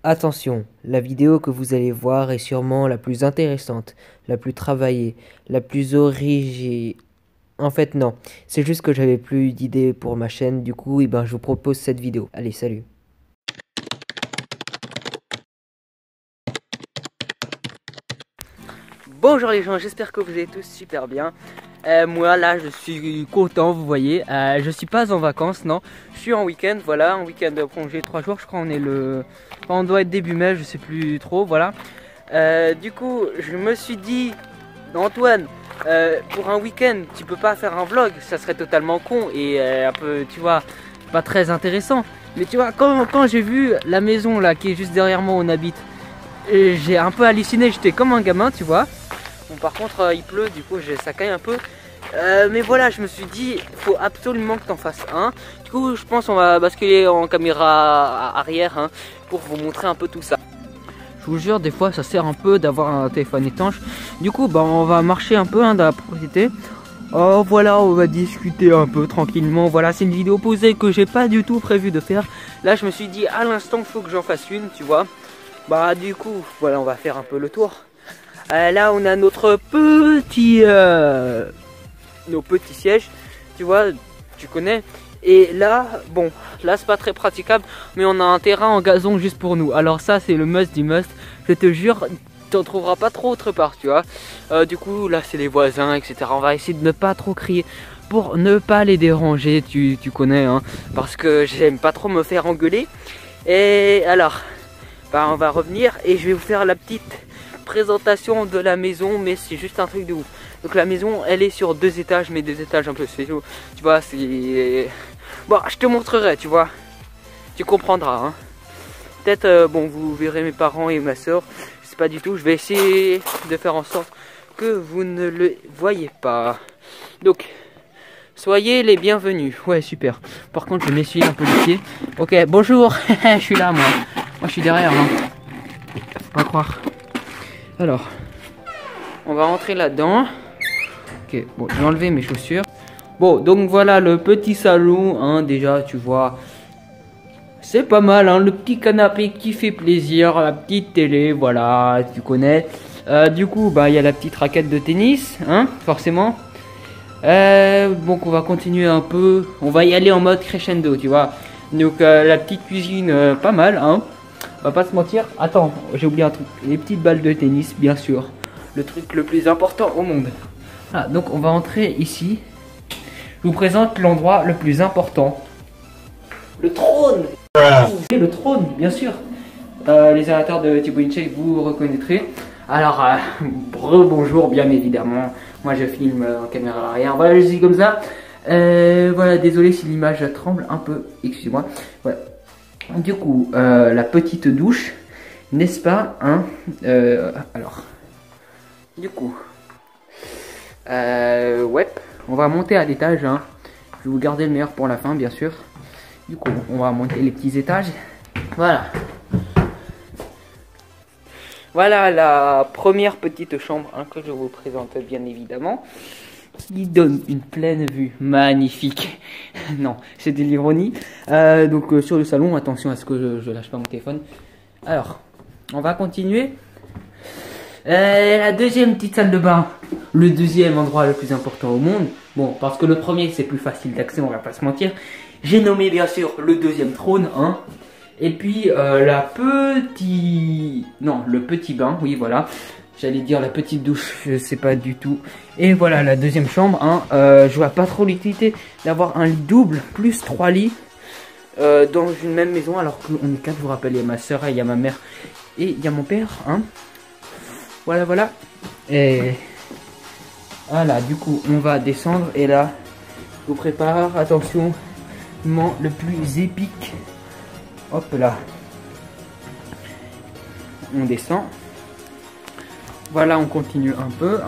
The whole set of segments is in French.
Attention, la vidéo que vous allez voir est sûrement la plus intéressante, la plus travaillée, la plus originale. En fait non, c'est juste que j'avais plus d'idées pour ma chaîne, du coup je vous propose cette vidéo. Allez, salut. Bonjour les gens, j'espère que vous allez tous super bien. Moi là je suis content, vous voyez, je suis pas en vacances, non, je suis en week-end, voilà, un week-end de congé 3 jours, je crois on est on doit être début mai, je sais plus trop, voilà. Du coup je me suis dit, Antoine, pour un week-end tu peux pas faire un vlog, ça serait totalement con et un peu, tu vois, pas très intéressant. Mais tu vois, quand j'ai vu la maison là qui est juste derrière moi où on habite, j'ai un peu halluciné, j'étais comme un gamin, tu vois. Bon, par contre il pleut, du coup ça caille un peu. Mais voilà, je me suis dit, faut absolument que t'en fasses un. Du coup, je pense on va basculer en caméra arrière pour vous montrer un peu tout ça. Je vous jure, des fois ça sert un peu d'avoir un téléphone étanche. Du coup, on va marcher un peu dans la propriété. Oh voilà, on va discuter un peu tranquillement. Voilà, c'est une vidéo posée que j'ai pas du tout prévu de faire. Là, je me suis dit, à l'instant, il faut que j'en fasse une, tu vois. Du coup, voilà, on va faire un peu le tour. Là, on a notre nos petits sièges, tu vois, tu connais. Et là, bon, là c'est pas très praticable, mais on a un terrain en gazon juste pour nous. Alors ça, c'est le must du must. Je te jure, tu en trouveras pas trop autre part, tu vois. Du coup, là, c'est les voisins, etc. On va essayer de ne pas trop crier pour ne pas les déranger, tu connais, parce que j'aime pas trop me faire engueuler. Et alors, on va revenir et je vais vous faire la petite présentation de la maison, mais c'est juste un truc de ouf. Donc la maison, elle est sur 2 étages, mais 2 étages un peu spéciaux. Tu vois, c'est... Bon, je te montrerai, tu vois. Tu comprendras. Peut-être, bon, vous verrez mes parents et ma soeur. Je sais pas du tout. Je vais essayer de faire en sorte que vous ne le voyez pas. Donc, soyez les bienvenus. Ouais, super. Par contre, je vais m'essuyer un peu les pieds. Ok, bonjour. Je suis là, moi. Moi, je suis derrière. Faut pas croire. Alors, on va rentrer là-dedans. Ok, bon, j'ai enlevé mes chaussures. Bon, donc voilà le petit salon, déjà, tu vois. C'est pas mal, le petit canapé qui fait plaisir, la petite télé, voilà, tu connais. Du coup, il y a la petite raquette de tennis, forcément. Donc on va continuer un peu. On va y aller en mode crescendo, tu vois. Donc la petite cuisine, pas mal, On va pas se mentir. Attends, j'ai oublié un truc. Les petites balles de tennis, bien sûr. Le truc le plus important au monde. Ah, donc on va entrer ici. Je vous présente l'endroit le plus important. Le trône. Le trône, bien sûr. Les amateurs de Thibaut InShape, vous reconnaîtrez. Alors, bonjour, bien évidemment. Moi, je filme en caméra arrière. Voilà, je suis comme ça. Voilà, désolé si l'image tremble un peu. Excusez-moi. Voilà. Du coup, la petite douche, n'est-ce pas, alors, du coup, ouais, on va monter à l'étage, Je vais vous garder le meilleur pour la fin, bien sûr. Du coup, on va monter les petits étages. Voilà. Voilà la première petite chambre que je vous présente, bien évidemment. Qui donne une pleine vue magnifique. Non, c'est de l'ironie. Donc sur le salon, attention à ce que je lâche pas mon téléphone. Alors, on va continuer. La deuxième petite salle de bain. Le deuxième endroit le plus important au monde. Bon, parce que le premier c'est plus facile d'accès, on va pas se mentir. J'ai nommé bien sûr le deuxième trône, Et puis le petit bain, oui voilà. J'allais dire la petite douche, je sais pas du tout. Et voilà la deuxième chambre, je vois pas trop l'utilité d'avoir un lit double plus 3 lits dans une même maison, alors qu'on est 4, vous rappelez, il y a ma soeur, il y a ma mère et il y a mon père, Voilà. Et voilà, du coup on va descendre et là, je vous prépare, attention, le plus épique. Hop là. On descend. Voilà, on continue un peu,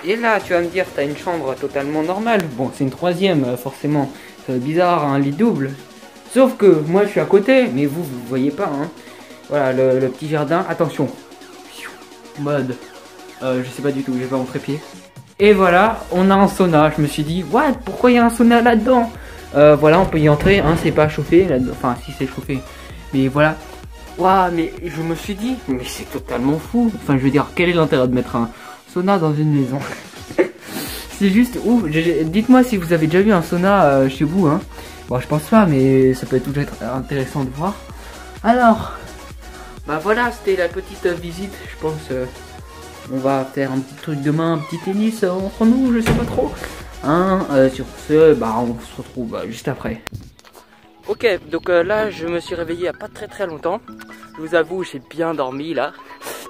Et là, tu vas me dire, t'as une chambre totalement normale. Bon, c'est une troisième, forcément. C'est bizarre, un lit double. Sauf que moi, je suis à côté, mais vous voyez pas, Voilà, le petit jardin. Attention. Mode. Je sais pas du tout, j'ai pas mon trépied. Et voilà, on a un sauna. Je me suis dit, what? Pourquoi il y a un sauna là-dedans? Voilà, on peut y entrer, c'est pas chauffé là-dedans. Enfin, si c'est chauffé. Mais voilà. Waouh, mais je me suis dit, mais c'est totalement fou. Enfin, je veux dire, quel est l'intérêt de mettre un sauna dans une maison? C'est juste ouf. Dites-moi si vous avez déjà vu un sauna chez vous, hein. Bon, je pense pas, mais ça peut être toujours intéressant de voir. Alors, bah voilà, c'était la petite visite. Je pense, on va faire un petit truc demain, un petit tennis entre nous, je sais pas trop. Hein, sur ce, bah on se retrouve juste après. Ok, donc là, je me suis réveillé il y a pas très longtemps. Je vous avoue, j'ai bien dormi là.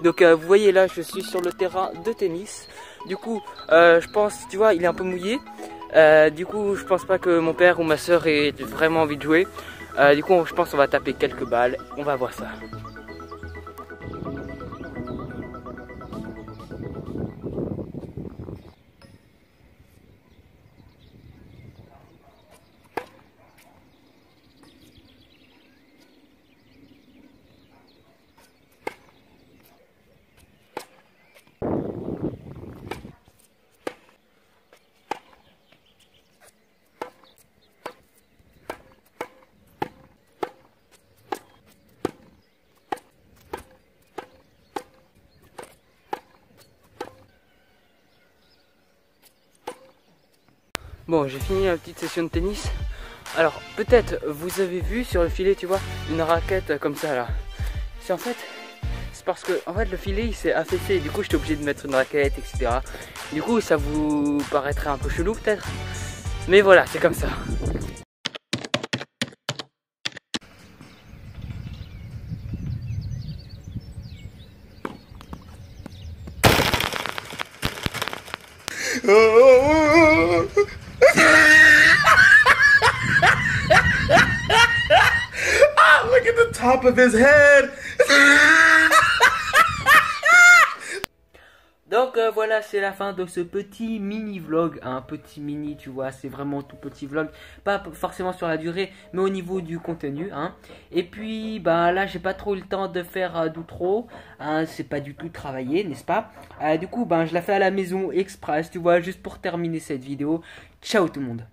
Donc vous voyez là, je suis sur le terrain de tennis. Du coup, je pense, tu vois, il est un peu mouillé. Du coup, je pense pas que mon père ou ma soeur aient vraiment envie de jouer. Du coup, je pense qu'on va taper quelques balles. On va voir ça. Bon, j'ai fini la petite session de tennis. Alors, peut-être vous avez vu sur le filet, tu vois, une raquette comme ça là. C'est en fait, c'est parce que en fait le filet il s'est affaissé. Du coup, j'étais obligé de mettre une raquette, etc. Du coup, ça vous paraîtrait un peu chelou peut-être. Mais voilà, c'est comme ça. Look at the top of his head. Donc voilà, c'est la fin de ce petit mini vlog, un petit mini, tu vois, c'est vraiment tout petit vlog, pas forcément sur la durée, mais au niveau du contenu, hein. Et puis, bah là, j'ai pas trop eu le temps de faire d'outro, hein, c'est pas du tout travaillé, n'est-ce pas? Du coup, ben, je la fais à la maison express, tu vois, juste pour terminer cette vidéo. Ciao tout le monde.